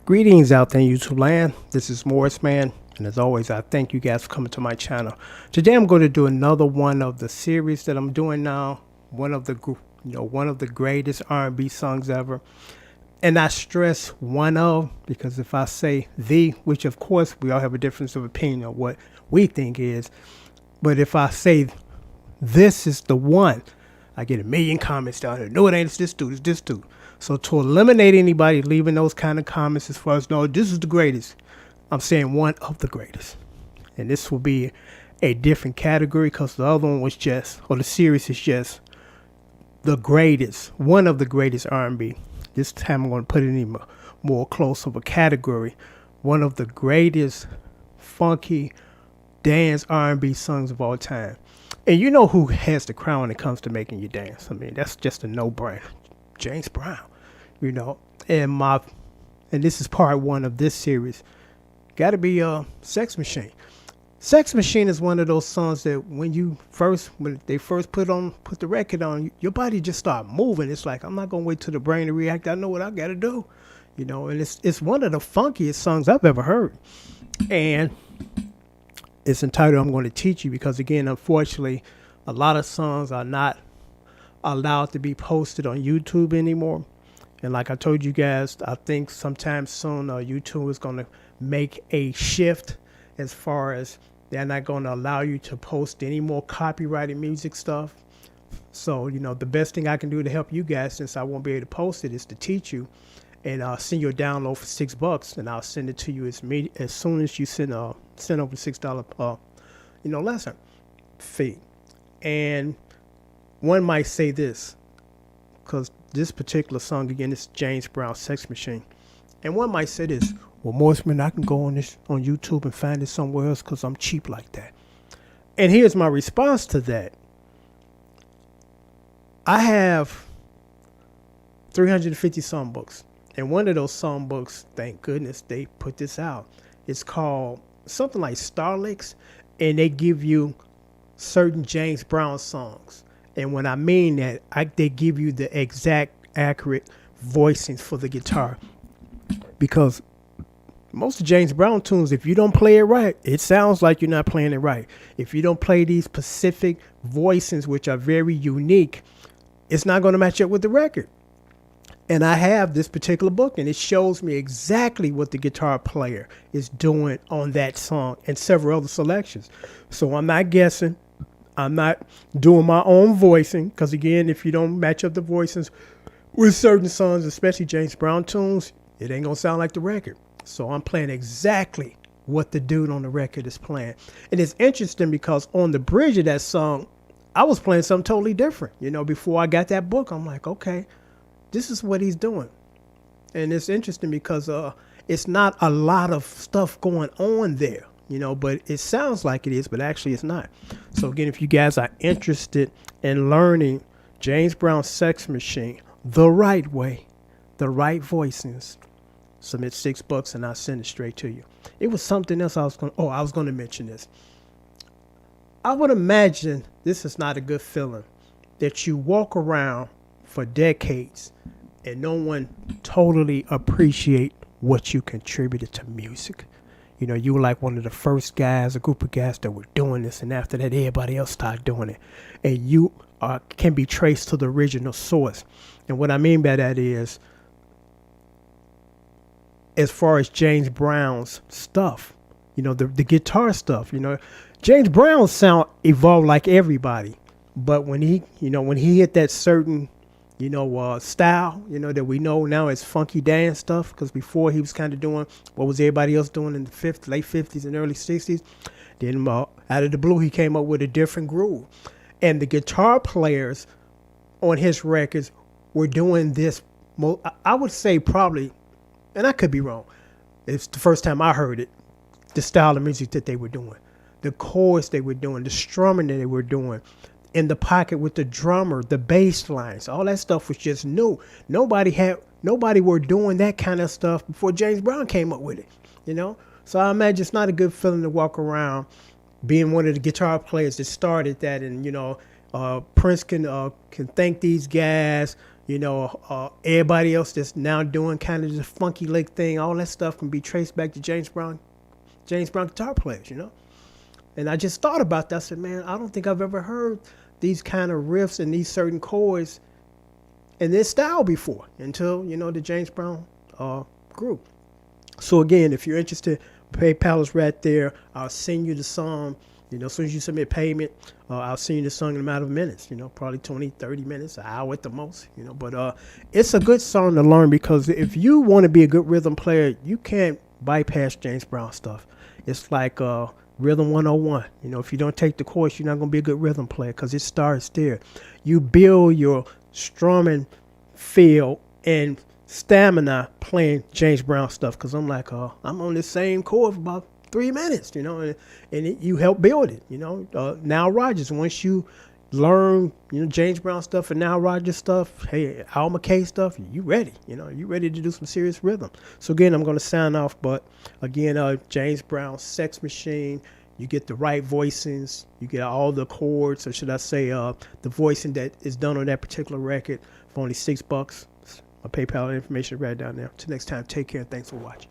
Greetings out there in YouTube land. This is Morris Man, and as always, I thank you guys for coming to my channel. Today, I'm going to do another one of the series that I'm doing now. One of the greatest R&B songs ever. And I stress one of, because if I say the, which of course we all have a difference of opinion on what we think is, but if I say this is the one, I get a million comments down here. No, it ain't. It's this dude. It's this dude. So to eliminate anybody leaving those kind of comments as far as, no, this is the greatest, I'm saying one of the greatest. And this will be a different category because the other one was just, or the series is just the greatest, one of the greatest R&B. This time I'm going to put it in more close of a category. One of the greatest funky dance R&B songs of all time. And you know who has the crown when it comes to making you dance. I mean, that's just a no-brainer. James Brown, you know. And this is part one of this series. Got to be Sex Machine. Sex Machine is one of those songs that when they first put the record on, your body just start moving. It's like, I'm not gonna wait till the brain to react. I know what I gotta do, you know. And it's one of the funkiest songs I've ever heard. And it's entitled I'm Going to Teach You, because again, unfortunately, a lot of songs are not allowed to be posted on YouTube anymore. And like I told you guys, I think sometime soon YouTube is going to make a shift as far as they're not going to allow you to post any more copyrighted music stuff. So, you know, the best thing I can do to help you guys, since I won't be able to post it, is to teach you and send you a download for $6, and I'll send it to you as soon as you send over $6 lesson fee. And one might say this, because this particular song, again, is James Brown, Sex Machine. And one might say this, well, Morrisman, I can go on YouTube and find it somewhere else because I'm cheap like that. And here's my response to that. I have 350 songbooks. And one of those songbooks, thank goodness they put this out. It's called something like Starlicks, and they give you certain James Brown songs. And when I mean that, they give you the exact, accurate voicings for the guitar. Because most of James Brown tunes, if you don't play it right, it sounds like you're not playing it right. If you don't play these specific voicings, which are very unique, it's not going to match up with the record. And I have this particular book, and it shows me exactly what the guitar player is doing on that song and several other selections. So I'm not guessing. I'm not doing my own voicing, because again, if you don't match up the voicings with certain songs, especially James Brown tunes, it ain't gonna sound like the record. So I'm playing exactly what the dude on the record is playing. And it's interesting because on the bridge of that song, I was playing something totally different. You know, before I got that book, I'm like, okay, this is what he's doing. And it's interesting because it's not a lot of stuff going on there, you know, but it sounds like it is, but actually it's not. So again, if you guys are interested in learning James Brown's Sex Machine the right way, the right voicings, submit $6 and I'll send it straight to you. It was something else I was going to mention this. I would imagine this is not a good feeling that you walk around for decades and no one totally appreciate what you contributed to music. You know, you were like one of the first guys, a group of guys that were doing this, and after that, everybody else started doing it. And you can be traced to the original source. And what I mean by that is, as far as James Brown's stuff, you know, the guitar stuff, you know, James Brown's sound evolved like everybody. But when he hit that certain, style, that we know now as funky dance stuff, because before he was kind of doing what was everybody else doing in the late 50s and early 60s. Then out of the blue, he came up with a different groove. And the guitar players on his records were doing this, I would say probably, and I could be wrong, it's the first time I heard it, the style of music that they were doing, the chords they were doing, the strumming that they were doing, in the pocket with the drummer, the bass lines, all that stuff was just new. Nobody were doing that kind of stuff before James Brown came up with it, you know? So I imagine it's not a good feeling to walk around being one of the guitar players that started that. And, Prince can thank these guys, Everybody else that's now doing kind of the funky lick thing, all that stuff can be traced back to James Brown guitar players. And I just thought about that. I said, man, I don't think I've ever heard these kind of riffs and these certain chords in this style before until, the James Brown group. So again, if you're interested, PayPal is right there. I'll send you the song. As soon as you submit payment, I'll send you the song in a matter of minutes, probably 20, 30 minutes, an hour at the most, But it's a good song to learn because if you want to be a good rhythm player, you can't bypass James Brown stuff. It's like Rhythm 101. If you don't take the course, you're not going to be a good rhythm player because it starts there. You build your strumming feel and stamina playing James Brown stuff because I'm like, I'm on the same chord for about 3 minutes, and you help build it, Now Rodgers, once you learn, James Brown stuff and Now Rodgers stuff, hey, Al McKay stuff, you ready, you ready to do some serious rhythm. So again, I'm going to sign off, but again, James Brown, Sex Machine, you get the right voicings, you get all the chords, or should I say the voicing that is done on that particular record for only $6. My PayPal information right down there. Till next time, take care. Thanks for watching.